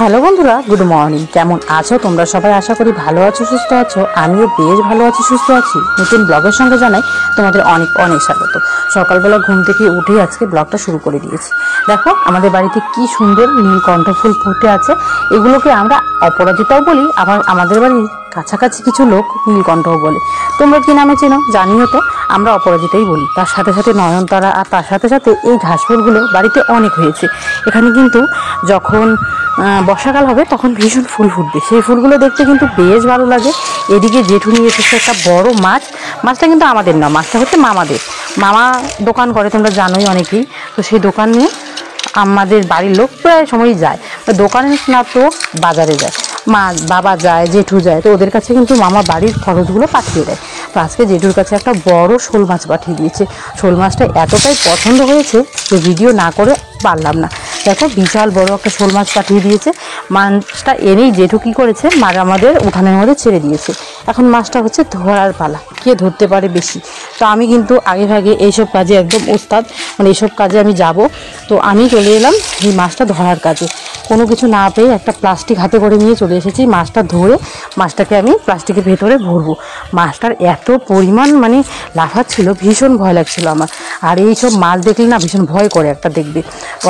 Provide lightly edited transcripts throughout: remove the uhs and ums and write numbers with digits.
Hello বন্ধুরা, good morning. কেমন আছো তোমরা সবাই? আশা করি ভালো আছো, সুস্থ আছো। আমিও বেশ ভালো আছি, সুস্থ আছি। নতুন ব্লগের সঙ্গে জানাই তোমাদের অনেক অনেক স্বাগত। সকালবেলা ঘুম থেকে উঠে আজকে ব্লগটা শুরু করে দিয়েছি। দেখো আমাদের বাড়িতে কি সুন্দর নীলকণ্ঠ ফুল ফুটে আছে। এগুলোকে আমরা অপরাজিতাও বলি, আবার আমাদের বাড়ির কাছাকাছি কিছু লোক নীলকণ্ঠও বলে। তোমরা কি নামে চেনো জানিও তো। আমরা অপরাজিতাই বলি। তার সাথে সাথে নয়নতারা, আর তার সাথে সাথে এই ঘাস ফুলগুলো বাড়িতে অনেক হয়েছে। এখানে কিন্তু যখন বর্ষাকাল হবে তখন ভীষণ ফুল ফুটবে। সেই ফুলগুলো দেখতে কিন্তু বেশ ভালো লাগে। এদিকে জেঠু নিয়ে এসেছে একটা বড় মাছ। মাছটা কিন্তু আমাদের না, মাছটা হচ্ছে মামাদের। মামা দোকান করে, তোমরা জানোই অনেকেই। তো সেই দোকানে আমাদের বাড়ির লোক প্রায় সময়ই যায়। দোকানে না তো বাজারে যায়, মা বাবা যায়, জেঠু যায়। তো ওদের কাছে কিন্তু মামা বাড়ির খরচগুলো পাঠিয়ে দেয়। তো আজকে জেঠুর কাছে একটা বড় শোল মাছ পাঠিয়ে দিয়েছে। শোল মাছটা এতটাই পছন্দ হয়েছে যে ভিডিও না করে পারলাম না। দেখো বিশাল বড় একটা শোল মাছ পাঠিয়ে দিয়েছে। মাছটা এনেই জেঠু কী করেছে, মাছ আমাদের উঠানের মধ্যে ছেড়ে দিয়েছে। এখন মাছটা হচ্ছে ধরার পালা, কে ধরতে পারে বেশি। তো আমি কিন্তু আগে ভাগে এইসব কাজে একদম ওস্তাদ, মানে এইসব কাজে আমি যাব। তো আমি চলে এলাম এই মাছটা ধরার কাজে। কোনো কিছু না পেয়ে একটা প্লাস্টিক হাতে করে নিয়ে চলে এসেছি। মাছটা ধরে মাছটাকে আমি প্লাস্টিকের ভেতরে ভরবো। মাছটার এত পরিমাণ মানে লাফাচ্ছিল, ভীষণ ভয় লাগছিল আমার। আর এইসব মাছ দেখলে না ভীষণ ভয় করে একটা, দেখবে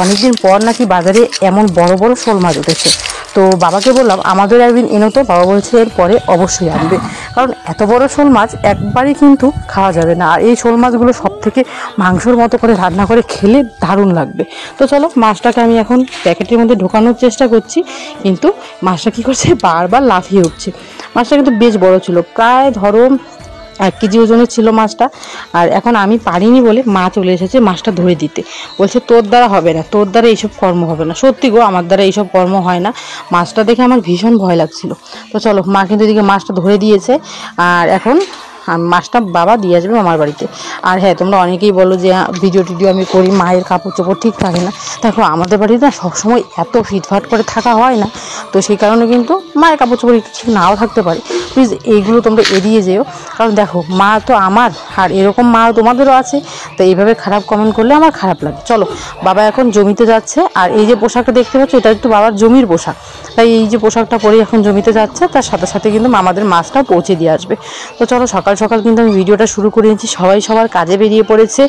অনেকদিন পর নাকি বাজারে এমন বড় বড় শোল মাছ উঠেছে। তো বাবাকে বললাম আমাদের একদিন এনো তো। বাবা বলছে এর পরে অবশ্যই আনবে, কারণ এত বড় শোল মাছ একবারই কিন্তু খাওয়া যাবে না। আর এই শোল মাছগুলো সব থেকে মাংসর মতো করে রান্না করে খেলে দারুণ লাগবে। তো চলো মাছটাকে আমি এখন প্যাকেটের মধ্যে ঢোকানোর চেষ্টা করছি, কিন্তু মাছটা কী করছে, বারবার লাফিয়ে উঠছে। মাছটা কিন্তু বেশ বড় ছিল, প্রায় ধরো 1 কেজি ওজনের ছিল মাছটা। আর এখন আমি পারিনি বলে মা চলে এসেছে মাছটা ধরে দিতে। বলছে তোর দ্বারা হবে না, তোর দ্বারা এইসব কর্ম হবে না। সত্যি গো, আমার দ্বারা এইসব কর্ম হয় না। মাছটা দেখে আমার ভীষণ ভয় লাগছিল। তো চলো, মা কিন্তু এদিকে মাছটা ধরে দিয়েছে। আর এখন মাছটা বাবা দিয়ে আসবে আমার বাড়িতে। আর হ্যাঁ, তোমরা অনেকেই বলো যে ভিডিও টিডিও আমি করি, মায়ের কাপড় চোপড় ঠিক থাকে না। দেখো আমাদের বাড়িতে না সবসময় এত ফিটফাট করে থাকা হয় না। তো সেই কারণে কিন্তু মায়ের কাপড় চোপড় একটু ঠিক নাও থাকতে পারে। প্লিজ এইগুলো তোমরা এড়িয়ে যেও, কারণ দেখো মা তো আমার, আর এরকম মা তোমাদেরও আছে। তো এইভাবে খারাপ কমেন্ট করলে আমার খারাপ লাগে। চলো, বাবা এখন জমিতে যাচ্ছে। আর এই যে পোশাকটা দেখতে পাচ্ছ, এটা একটু বাবার জমির পোশাক। তাই এই যে পোশাকটা পরে এখন জমিতে যাচ্ছে, তার সাথে সাথে কিন্তু আমাদের মাছটা পৌঁছে দিয়ে আসবে। তো চলো, সকাল সকাল কিন্তু আমি ভিডিওটা শুরু করে নিয়েছি। সবাই সবার কাজে বেরিয়ে পড়েছে।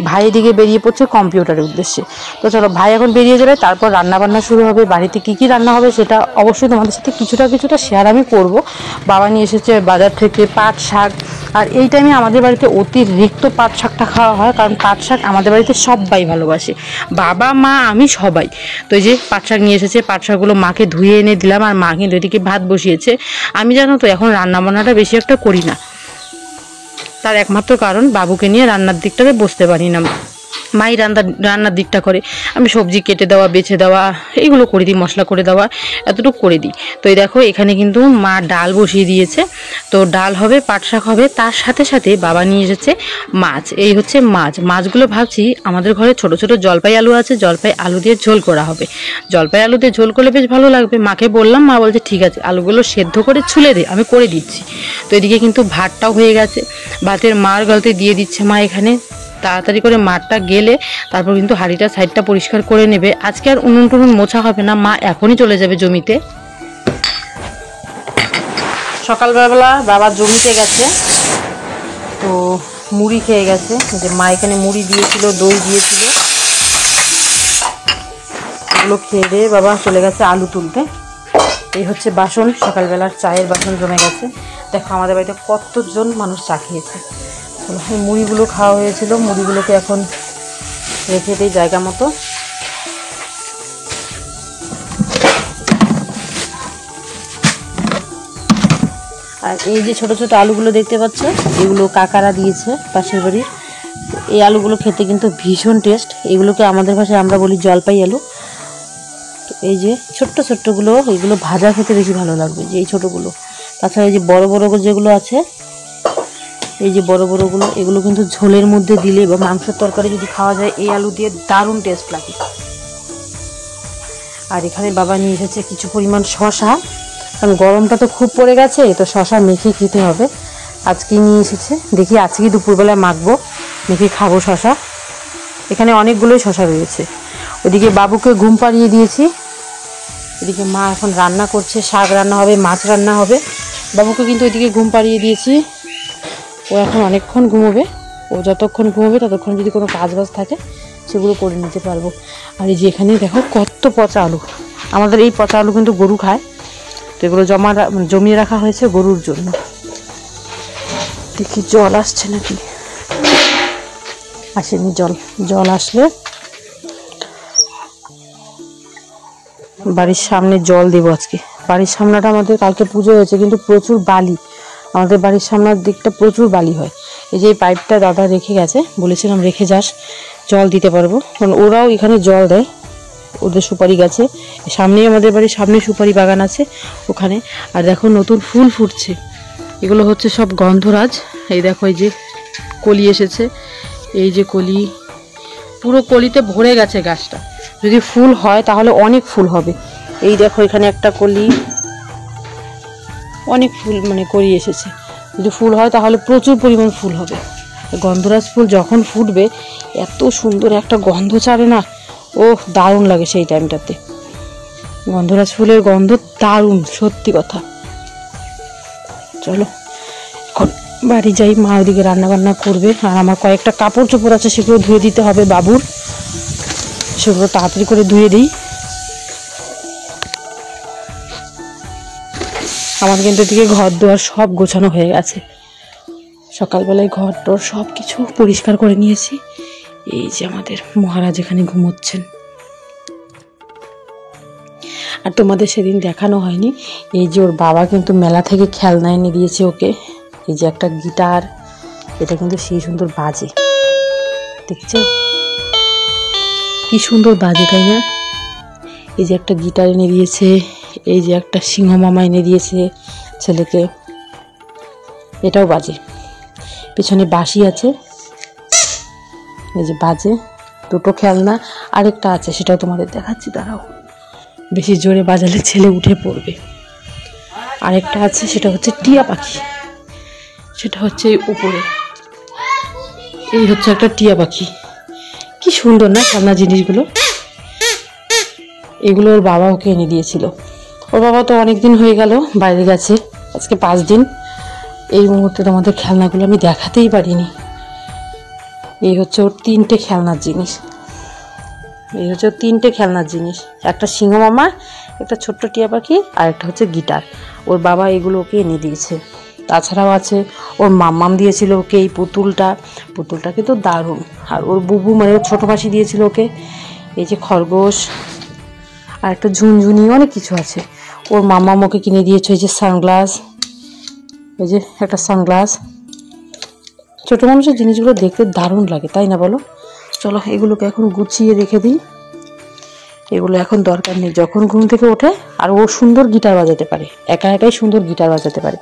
ভাই এদিকে বেরিয়ে পড়ছে কম্পিউটারের উদ্দেশ্যে। তো চলো, ভাই এখন বেরিয়ে যাবে, তারপর রান্নাবান্না শুরু হবে। বাড়িতে কী কী রান্না হবে সেটা অবশ্যই তোমাদের সাথে কিছুটা শেয়ার আমি করব। বাবা নিয়ে এসেছে বাজার থেকে পাট শাক। আর এই টাইমে আমাদের বাড়িতে অতিরিক্ত পাট শাকটা খাওয়া হয়, কারণ পাট শাক আমাদের বাড়িতে সবাই ভালোবাসে, বাবা মা আমি সবাই। তো এই যে পাট শাক নিয়ে এসেছে, পাট শাকগুলো মাকে ধুয়ে এনে দিলাম। আর মা কিন্তু এদিকে ভাত বসিয়েছে। আমি জানো তো এখন রান্নাবান্নাটা বেশি একটা করি না, তার একমাত্র কারণ বাবুকে নিয়ে রান্নার দিকটাতে বসতে পারি না। মাই রান্নার দিকটা করে, আমি সবজি কেটে দেওয়া, বেছে দেওয়া এইগুলো করে দিই, মশলা করে দেওয়া এতটুকু করে দিই। তো এই দেখো এখানে কিন্তু মা ডাল বসিয়ে দিয়েছে। তো ডাল হবে, পাট শাক হবে, তার সাথে সাথে বাবা নিয়ে এসেছে মাছ। এই হচ্ছে মাছগুলো ভাবছি আমাদের ঘরে ছোট ছোট জলপাই আলু আছে, জলপাই আলু দিয়ে ঝোল করা হবে। জলপাই আলু দিয়ে ঝোল করলে বেশ ভালো লাগবে। মাকে বললাম, মা বলছে ঠিক আছে, আলুগুলো সেদ্ধ করে ছুলে দে, আমি করে দিচ্ছি। তো এদিকে কিন্তু ভাতটাও হয়ে গেছে, ভাতের মাড় গলতে দিয়ে দিচ্ছে মা। এখানে তাড়াতাড়ি করে মাঠটা গেলে তারপর কিন্তু হাঁড়িটা সাইডটা পরিষ্কার করে নেবে। আজকে আর উনুন টুনুন মোছা হবে না, মা এখনই চলে যাবে জমিতে। সকালবেলা বাবা জমিতে গেছে, তো মুড়ি খেয়ে গেছে। যে মা এখানে মুড়ি দিয়েছিল, দই দিয়েছিল, এগুলো খেয়ে দিয়ে বাবা চলে গেছে আলু তুলতে। এই হচ্ছে বাসন, সকালবেলার চায়ের বাসন জমে গেছে। দেখো আমাদের বাড়িতে কতজন মানুষ চা খেয়েছে। এই মুড়িগুলো খাওয়া হয়েছিল, মুড়িগুলোকে এখন রেখে দিই জায়গা মতো। আর এই যে ছোট ছোট আলুগুলো দেখতে পাচ্ছ, এগুলো কাকারা দিয়েছে পাশের বাড়ির। এই আলুগুলো খেতে কিন্তু ভীষণ টেস্ট। এগুলোকে আমাদের ভাষায় আমরা বলি জলপাই আলু। তো এই যে ছোট্ট ছোট্টগুলো, এগুলো ভাজা খেতে বেশি ভালো লাগবে, যে এই ছোটোগুলো। তাছাড়া এই যে বড় বড় যেগুলো আছে, এই যে বড় বড়গুলো, এগুলো কিন্তু ঝোলের মধ্যে দিলে বা মাংসের তরকারি যদি খাওয়া যায়, এই আলু দিয়ে দারুণ টেস্ট লাগে। আর এখানে বাবা নিয়ে এসেছে কিছু পরিমাণ শশা, কারণ গরমটা তো খুব পড়ে গেছে, তো শশা মেখে খেতে হবে। আজকে নিয়ে এসেছে, দেখি আজকে দুপুরবেলায় মাখবো, মেখে খাবো শশা। এখানে অনেকগুলোই শশা রয়েছে। ওইদিকে বাবুকে ঘুম পাড়িয়ে দিয়েছি। এদিকে মা এখন রান্না করছে, শাক রান্না হবে, মাছ রান্না হবে। বাবুকে কিন্তু ওইদিকে ঘুম পাড়িয়ে দিয়েছি, ও এখন অনেকক্ষণ ঘুমোবে। ও যতক্ষণ ঘুমোবে ততক্ষণ যদি কোনো কাজ বাজ থাকে সেগুলো করে নিতে পারবো। আর এই যে এখানে দেখো কত পচা আলু, আমাদের এই পচা আলু কিন্তু গরু খায়, তো এগুলো জমিয়ে রাখা হয়েছে গরুর জন্য। দেখি জল আসছে নাকি, আসেনি জল আসলে বাড়ির সামনে জল দেবো আজকে। বাড়ির সামনেটা আমাদের কালকে পুজো হয়েছে, কিন্তু প্রচুর বালি, আমাদের বাড়ির সামনের দিকটা প্রচুর বালি হয়। এই যে এই পাইপটা দাদা রেখে গেছে, বলেছিলাম রেখে যাস, জল দিতে পারবো, কারণ ওরাও এখানে জল দেয়, ওদের সুপারি গাছে। সামনেই আমাদের বাড়ির সামনে সুপারি বাগান আছে ওখানে। আর দেখো নতুন ফুল ফুটছে, এগুলো হচ্ছে সব গন্ধরাজ। এই দেখো এই যে কলি এসেছে, এই যে কলি, পুরো কলিতে ভরে গেছে গাছটা। যদি ফুল হয় তাহলে অনেক ফুল হবে। এই দেখো এখানে একটা কলি, অনেক ফুল মানে কলি এসেছে। যদি ফুল হয় তাহলে প্রচুর পরিমাণ ফুল হবে। গন্ধরাজ ফুল যখন ফুটবে এত সুন্দর একটা গন্ধ ছাড়ে না, ও দারুণ লাগে সেই টাইমটাতে। গন্ধরাজ ফুলের গন্ধ দারুণ, সত্যি কথা। চলো এখন বাড়ি যাই, মা ওদিকে রান্না বান্না করবে। আর আমার কয়েকটা কাপড় চোপড় আছে, সেগুলো ধুয়ে দিতে হবে বাবুর, সেগুলো তাড়াতাড়ি করে ধুয়ে দিই। আমার কিন্তু এদিকে ঘর দুয়ার সব গোছানো হয়ে গেছে, সকালবেলায় ঘর টর সব কিছু পরিষ্কার করে নিয়েছি। এই যে আমাদের মহারাজ এখানে ঘুমোচ্ছেন। আর তোমাদের সেদিন দেখানো হয়নি, এই যে ওর বাবা কিন্তু মেলা থেকে খেলনা এনে দিয়েছে ওকে। এই যে একটা গিটার, এটা কিন্তু সেই সুন্দর বাজে, দেখছো কি সুন্দর বাজে, তাই না? এই যে একটা গিটার এনে দিয়েছে, এই যে একটা সিংহ মামা এনে দিয়েছে ছেলেকে, এটাও বাজে। পেছনে বাঁশি আছে, এই যে বাজে দুটো খেলনা। আরেকটা আছে, সেটাও তোমাদের দেখাচ্ছি, দাঁড়াও, বেশি জোরে বাজালে ছেলে উঠে পড়বে। আরেকটা আছে, সেটা হচ্ছে টিয়া পাখি, সেটা হচ্ছে উপরে, এই হচ্ছে একটা টিয়া পাখি। কি সুন্দর না খেলনা জিনিসগুলো। এগুলো ওর বাবা ওকে এনে দিয়েছিল। ওর বাবা তো অনেক দিন হয়ে গেল বাইরে গেছে, আজকে 5 দিন। এই মুহূর্তে তোমাদের খেলনাগুলো আমি দেখাতেই পারিনি। এই হচ্ছে ওর 3টে খেলনার জিনিস, এই হচ্ছে ওর 3টে খেলনার জিনিস, একটা সিংহ মামা, একটা ছোট্ট টিয়া পাখি, আর একটা হচ্ছে গিটার। ওর বাবা এগুলো ওকে এনে দিয়েছে। তাছাড়াও আছে ওর মাম্মাম দিয়েছিল ওকে এই পুতুলটা কিন্তু দারুণ। আর ওর বুবু মানে ওর ছোটো মাসি দিয়েছিল ওকে এই যে খরগোশ, আর একটা ঝুনঝুনি, অনেক কিছু আছে। ওর মাম্মাম ওকে কিনে দিয়েছে এই যে সানগ্লাস, এই যে একটা সানগ্লাস। ছোটো মানুষের জিনিসগুলো দেখতে দারুণ লাগে, তাই না বলো? চলো এগুলোকে এখন গুছিয়ে রেখে দিই, এগুলো এখন দরকার নেই। যখন ঘুম থেকে ওঠে, আর ও সুন্দর গিটার বাজাতে পারে, একা একাই সুন্দর গিটার বাজাতে পারে।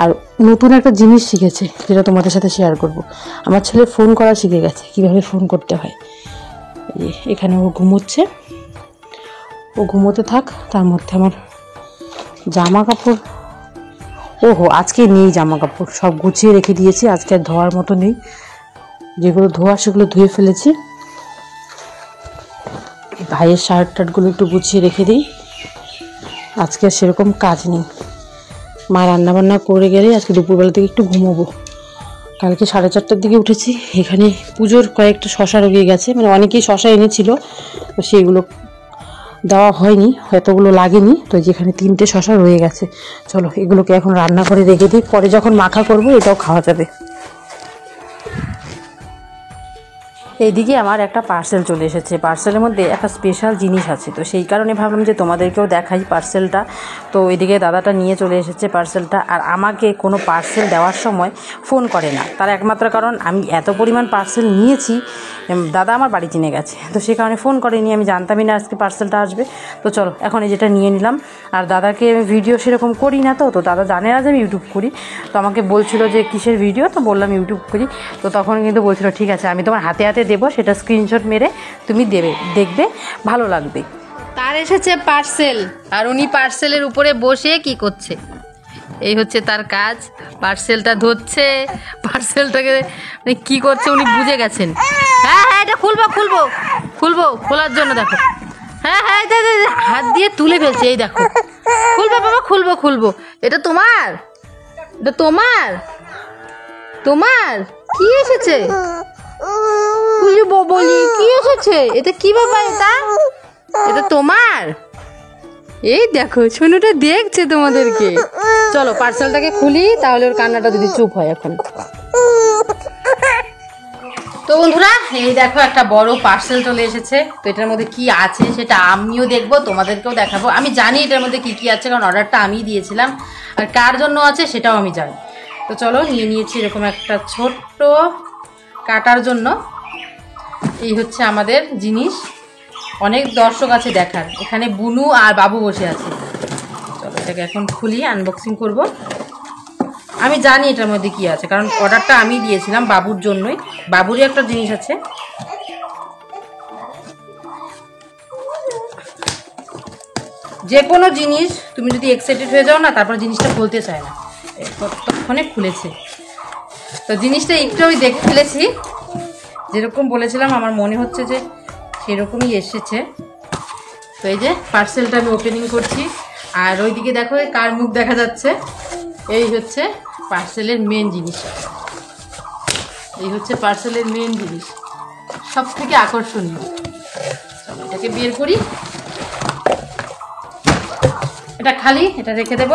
আর নতুন একটা জিনিস শিখেছে, যেটা তোমাদের সাথে শেয়ার করব। আমার ছেলে ফোন করা শিখে গেছে, কীভাবে ফোন করতে হয়। এখানে ও ঘুমোচ্ছে, ও ঘুমোতে থাক, তার মধ্যে আমার জামা কাপড়, ওহো আজকে নেই জামা কাপড়, সব গুছিয়ে রেখে দিয়েছি, আজকে আর ধোয়ার মতো নেই। যেগুলো ধোয়া সেগুলো ধুয়ে ফেলেছি। ভাইয়ের শার্ট টার্টগুলো একটু গুছিয়ে রেখে দিই, আজকে আর সেরকম কাজ নেই। মা রান্নাবান্না করে গেলে আজকে দুপুরবেলা থেকে একটু ঘুমোবো। কালকে 4:30টার দিকে উঠেছি। এখানে পুজোর কয়েকটা শশা রয়ে গেছে, মানে অনেকেই শশা এনেছিল, তো সেইগুলো দেওয়া হয়নি, এতগুলো লাগেনি, তো যেখানে 3টে শশা রয়ে গেছে। চলো এগুলোকে এখন রান্না করে রেখে দিই, পরে যখন মাখা করবো এটাও খাওয়া যাবে। এইদিকে আমার একটা পার্সেল চলে এসেছে, পার্সেলের মধ্যে একটা স্পেশাল জিনিস আছে, তো সেই কারণে ভাবলাম যে তোমাদেরকেও দেখাই পার্সেলটা। তো এদিকে দাদাটা নিয়ে চলে এসেছে পার্সেলটা। আর আমাকে কোনো পার্সেল দেওয়ার সময় ফোন করে না, তার একমাত্র কারণ আমি এত পরিমাণ পার্সেল নিয়েছি, দাদা আমার বাড়ি চিনে গেছে, তো সেই কারণে ফোন করেনি, আমি জানতামই না আজকে পার্সেলটা আসবে। তো চলো এখন এই যেটা নিয়ে নিলাম। আর দাদাকে আমি ভিডিও সেরকম করি না, তো দাদা জানে না যে আমি ইউটিউব করি, তো আমাকে বলছিল যে কিসের ভিডিও, তো বললাম ইউটিউব করি। তো তখন কিন্তু বলছিল ঠিক আছে আমি তোমার হাতে হাতে দেবো, সেটা স্ক্রিনশট মেরে তুমি দেখবে, ভালো লাগবে। তার এসেছে পার্সেল, আর উনি পার্সেলের উপরে বসে কি করছে, এই হচ্ছে তার কাজ। পার্সেলটা ধরছে, পার্সেলটাকে মানে কী করছে উনি বুঝে গেছেন। হ্যাঁ হ্যাঁ এটা খুলবো খোলার জন্য দেখো। হ্যাঁ হ্যাঁ হাত দিয়ে তুলে ফেলছে। এই দেখো, খুলবো বাবা, খুলবো। এটা তোমার, এটা তোমার কি এসেছে? বলি কি এসেছে? এটা কি বাবা? এটা তোমার? এই দেখো সোনুটা দেখছে তোমাদেরকে। চলো পার্সেলটাকে খুলি, তাহলে ওর কান্নাটা যদি চুপ হয় এখন। তো বন্ধুরা, এই দেখো একটা বড় পার্সেল চলে এসেছে। তো এটার মধ্যে কি আছে সেটা আমিও দেখবো, তোমাদেরকেও দেখাবো। আমি জানি এটার মধ্যে কি আছে, কারণ অর্ডারটা আমি দিয়েছিলাম, আর কার জন্য আছে সেটাও আমি জানি। তো চলো, নিয়ে নিয়েছি এরকম একটা ছোট্ট কাটার জন্য। এই হচ্ছে আমাদের জিনিস। অনেক দর্শক আছে দেখার। এখানে বুনু আর বাবু বসে আছে। চলো এটাকে এখন খুলি, আনবক্সিং করব। আমি জানি এটার মধ্যে কি আছে, কারণ অর্ডারটা আমি দিয়েছিলাম বাবুর জন্যই। বাবুরই একটা জিনিস আছে। যে কোনো জিনিস তুমি যদি এক্সাইটেড হয়ে যাও না, তারপর জিনিসটা বলতে চায় না। ততক্ষণে খুলেছে। তো জিনিসটা একটু আমি দেখে ফেলেছি, যেরকম বলেছিলাম আমার মনে হচ্ছে যে সেরকমই এসেছে। তো এই যে পার্সেলটা আমি ওপেনিং করছি, আর ওইদিকে দেখো কার মুখ দেখা যাচ্ছে। এই হচ্ছে পার্সেলের মেন জিনিস। সব থেকে আকর্ষণীয়। চলো এটাকে বের করি। এটা খালি, এটা রেখে দেব।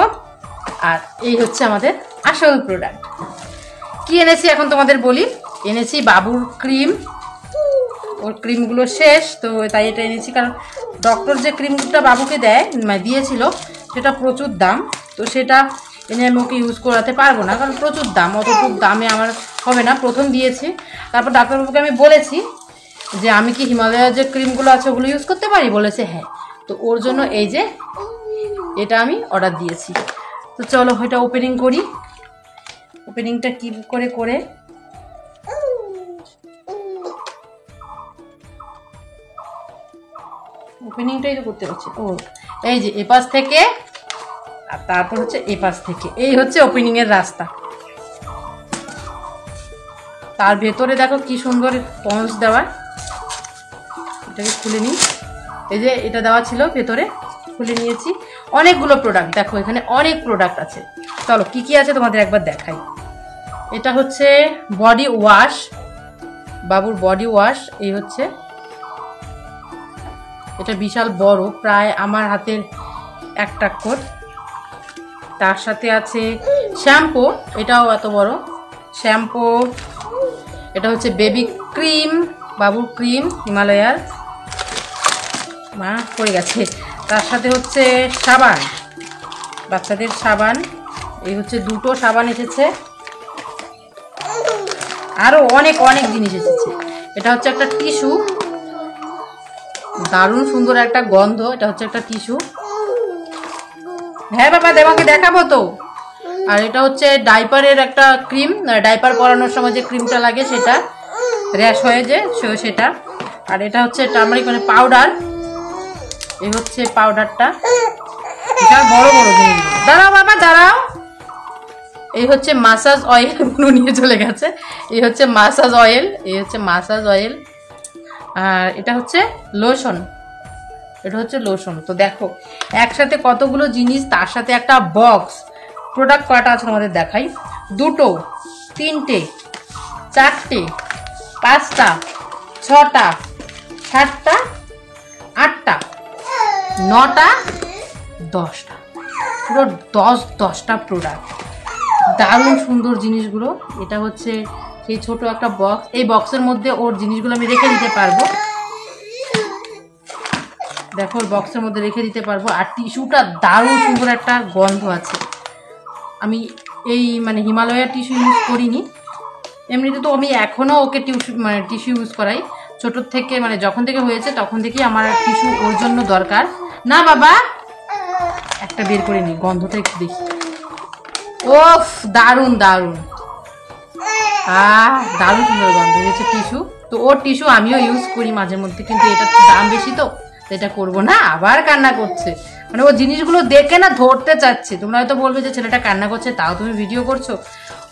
আর এই হচ্ছে আমাদের আসল প্রোডাক্ট। কি এনেছি এখন তোমাদের বলি। এনেছি বাবুর ক্রিম। ওর ক্রিমগুলো শেষ, তো তাই এটা এনেছি। কারণ ডক্টর যে ক্রিমটা বাবুকে দিয়েছিল সেটা প্রচুর দাম। তো সেটা এনে আমি ওকে ইউজ করাতে পারবো না, কারণ প্রচুর দাম। অতটুকু দামে আমার হবে না। প্রথম দিয়েছি, তারপর ডাক্তারবাবুকে আমি বলেছি যে আমি কি হিমালয়ের যে ক্রিমগুলো আছে ওগুলো ইউজ করতে পারি? বলেছে হ্যাঁ। তো ওর জন্য এই যে এটা আমি অর্ডার দিয়েছি। তো চলো এটা ওপেনিং করি। ওপেনিংটা কি করে ওপেনিংটাই তো করতে পারছি। ও এই যে এপাশ থেকে, আর তারপর হচ্ছে এপাশ থেকে। এই হচ্ছে ওপেনিং এর রাস্তা। তার ভেতরে দেখো কি সুন্দর পঞ্চ দেওয়া। এটাকে খুলে নিই। এই যে এটা দেওয়া ছিল ভেতরে, খুলে নিয়েছি। অনেকগুলো প্রোডাক্ট, দেখো এখানে অনেক প্রোডাক্ট আছে। চলো কি আছে তোমাদের একবার দেখাই। এটা হচ্ছে বডি ওয়াশ, বাবুর বডি ওয়াশ। এই হচ্ছে, এটা বিশাল বড়, প্রায় আমার হাতের একটা কোট। তার সাথে আছে শ্যাম্পু, এটাও এত বড় শ্যাম্পু। এটা হচ্ছে বেবি ক্রিম, বাবুর ক্রিম হিমালয়ার, মা পড়ে গেছে। তার সাথে হচ্ছে সাবান, বাচ্চাদের সাবান। এই হচ্ছে দুটো সাবান এসেছে। আরো অনেক জিনিস এসেছে। এটা হচ্ছে একটা টিস্যু, দারুণ সুন্দর একটা গন্ধ। এটা হচ্ছে একটা টিস্যু। হ্যাঁ বাবা, তোমাকে দেখাবো তো। আর এটা হচ্ছে ডাইপারের একটা ক্রিম, ডাইপার পরানোর সময় যে ক্রিমটা লাগে সেটা, র্যাশ হয়ে যে সেটা। আর এটা হচ্ছে টার্মারিক মানে পাউডার। এই হচ্ছে পাউডারটা, এটা বড় জিনিস। দাঁড়াও বাবা দাঁড়াও। এই হচ্ছে মাসাজ অয়েল, নিয়ে চলে গেছে। এই হচ্ছে মাসাজ অয়েল। আর এটা হচ্ছে লোশন, তো দেখো একসাথে কতগুলো জিনিস, তার সাথে একটা বক্স। প্রোডাক্ট কয়টা আছে আমাদের দেখাই। 2, 3, 4, 5, 6, 7, 8, 9, 10টা, পুরো 10টা প্রোডাক্ট। দারুণ সুন্দর জিনিসগুলো। এটা হচ্ছে সেই ছোট একটা বক্স। এই বক্সের মধ্যে ওর জিনিসগুলো আমি রেখে দিতে পারবো। দেখো বক্সের মধ্যে রেখে দিতে পারবো। আর টিস্যুটা দারুণ সুন্দর একটা গন্ধ আছে। আমি এই মানে হিমালয়ার টিস্যু ইউজ করিনি, এমনিতে তো আমি এখনও ওকে টিস্যু ইউজ করাই। ছোটোর থেকে মানে যখন থেকে হয়েছে তখন থেকেই আমার টিস্যু ওর জন্য দরকার। না বাবা, একটা বের করে নিই, গন্ধটা একটু দেখি। ওফ দারুণ দারুণ সুন্দর গন্ধ হয়েছে টিস্যু। তো ওর টিস্যু আমিও ইউজ করি মাঝে মধ্যে, কিন্তু এটা দাম বেশি, তো এটা করবো না। আবার কান্না করছে, মানে ও জিনিসগুলো দেখে না ধরতে চাচ্ছে। তোমরা হয়তো বলবে যে ছেলেটা কান্না করছে, তাও তুমি ভিডিও করছো।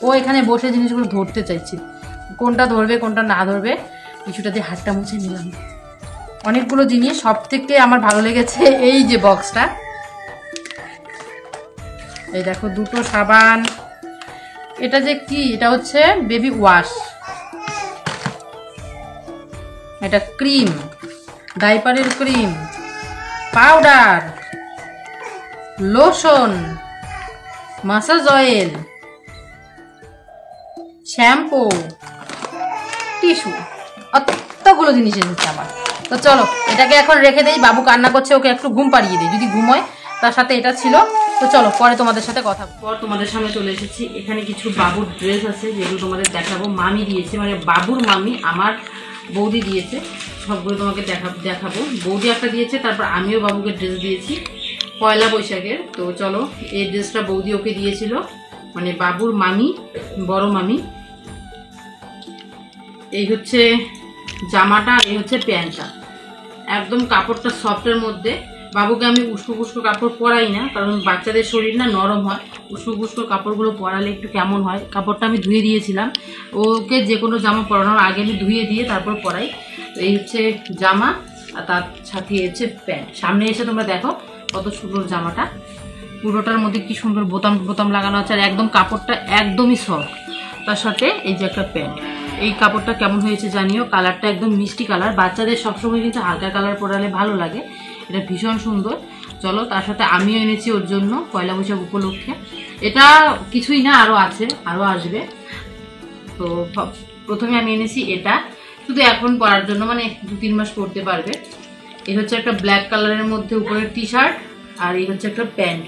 ও এখানে বসে জিনিসগুলো ধরতে চাইছে, কোনটা ধরবে কোনটা না ধরবে। টিস্যুটা দিয়ে হাতটা মুছে নিলাম। অনেকগুলো জিনিস। সব থেকে আমার ভালো লেগেছে এই যে বক্সটা, এই দেখো দুটো সাবান। এটা যে কি, এটা হচ্ছে বেবি ওয়াশ, এটা ক্রিম, ডাইপারের cream, powder, lotion, massage oil, shampoo, tissue, অতগুলো জিনিস এসেছে আমার। তো চলো এটাকে এখন রেখে দেই, বাবু কান্না করছে, ওকে একটু ঘুম পাড়িয়ে দিই, যদি ঘুমোয়। তার সাথে এটা ছিল। তো চলো পরে তোমাদের সাথে কথা পর তোমাদের সামনে চলে এসেছি। এখানে কিছু বাবুর ড্রেস আছে যেগুলো তোমাদের দেখাবো। মামি দিয়েছে, মানে বাবুর মামি আমার বৌদি দিয়েছে, সবগুলো তোমাকে দেখাবো। বৌদি একটা দিয়েছে, তারপর আমিও বাবুকে ড্রেস দিয়েছি পয়লা বৈশাখের। তো চলো, এই ড্রেসটা বৌদি ওকে দিয়েছিল, মানে বাবুর মামি, বড় মামি। এই হচ্ছে জামাটা, এই হচ্ছে প্যান্টটা, একদম কাপড়টা সফটের মধ্যে। বাবুকে আমি উস্কো উস্কো কাপড় পরাই না, কারণ বাচ্চাদের শরীর না নরম হয়, উস্কো উস্কো কাপড়গুলো পরালে একটু কেমন হয়। কাপড়টা আমি ধুয়ে দিয়েছিলাম, ওকে যে কোনো জামা পরানোর আগে আমি ধুয়ে দিয়ে তারপর পরাই। তো এই হচ্ছে জামা, আর তার সাথে হচ্ছে প্যান্ট। সামনে এসে তোমরা দেখো কত সুন্দর জামাটা, পুরোটার মধ্যে কি সুন্দর বোতাম বোতাম লাগানো আছে, আর একদম কাপড়টা একদমই সফট। তার সাথে এই যে একটা প্যান্ট। এই কাপড়টা কেমন হয়েছে জানিও, কালারটা একদম মিষ্টি কালার। বাচ্চাদের সবসময় কিন্তু হালকা কালার পরালে ভালো লাগে, এটা ভীষণ সুন্দর। চলো, তার সাথে আমিও এনেছি ওর জন্য পয়লা বৈশাখ উপলক্ষে। এটা কিছুই না, আরও আছে, আরও আসবে। তো প্রথমে আমি এনেছি এটা, শুধু এখন পরার জন্য, মানে 2-3 মাস পরতে পারবে। এই হচ্ছে একটা ব্ল্যাক কালারের মধ্যে উপরের টি শার্ট, আর এই হচ্ছে একটা প্যান্ট।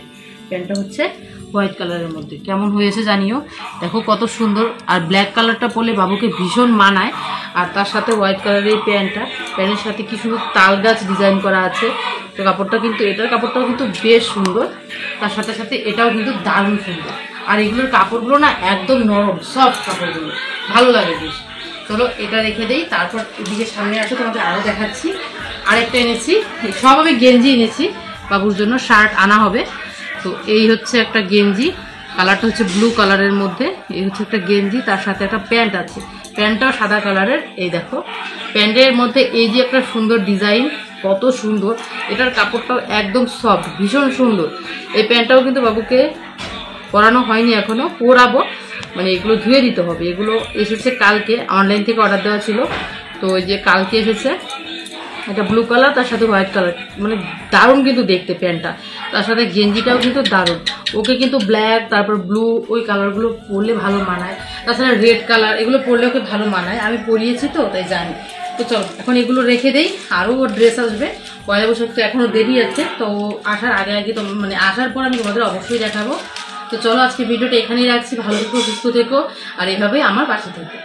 প্যান্টটা হচ্ছে হোয়াইট কালারের মধ্যে, কেমন হয়েছে জানিও। দেখো কত সুন্দর, আর ব্ল্যাক কালারটা পরলে বাবুকে ভীষণ মানায়। আর তার সাথে হোয়াইট কালারের এই প্যান্টটা, প্যান্টের সাথে কি সুন্দর তাল গাছ ডিজাইন করা আছে। তো কাপড়টা কিন্তু, এটার কাপড়টাও কিন্তু বেশ সুন্দর, তার সাথে সাথে এটাও কিন্তু দারুণ সুন্দর। আর এগুলোর কাপড়গুলো না একদম নরম সফট কাপড়গুলো, ভালো লাগে বেশ। চলো এটা রেখে দেই, তারপর এদিকে সামনে আসো, তোমাকে আরও দেখাচ্ছি। আরেকটা এনেছি, সব আমি গেঞ্জি এনেছি, বাবুর জন্য শার্ট আনা হবে। তো এই হচ্ছে একটা গেঞ্জি, কালারটা হচ্ছে ব্লু কালারের মধ্যে। এই হচ্ছে একটা গেঞ্জি, তার সাথে একটা প্যান্ট আছে, প্যান্টটাও সাদা কালারের। এই দেখো প্যান্টের মধ্যে এই যে একটা সুন্দর ডিজাইন, কত সুন্দর। এটার কাপড়টাও একদম সফট, ভীষণ সুন্দর। এই প্যান্টটাও কিন্তু বাবুকে পরানো হয়নি এখনো, পরাবো, মানে এগুলো ধুয়ে দিতে হবে। এগুলো এসেছে কালকে, অনলাইন থেকে অর্ডার দেওয়া ছিল, তো ওই যে কালকে এসেছে। এটা ব্লু কালার, তার সাথে হোয়াইট কালার, মানে দারুণ কিন্তু দেখতে প্যান্টটা। তার সাথে গেঞ্জিটাও কিন্তু দারুণ। ওকে কিন্তু ব্ল্যাক, তারপর ব্লু, ওই কালারগুলো পরলে ভালো মানায়। তাছাড়া রেড কালার, এগুলো পরলে ওকে ভালো মানায়, আমি পরিয়েছি তো তাই জানি। তো চলো এখন এগুলো রেখে দেই, আরও ওর ড্রেস আসবে। পয়লা বৈশাখ তো এখনও দেরি আছে, তো আসার আগে আগে তো, মানে আসার পর আমি তোমাদের অবশ্যই দেখাবো। তো চলো আজকে ভিডিওটা এখানেই রাখছি, ভালো থেকো, সুস্থ থেকো, আর এভাবেই আমার পাশে থেকো।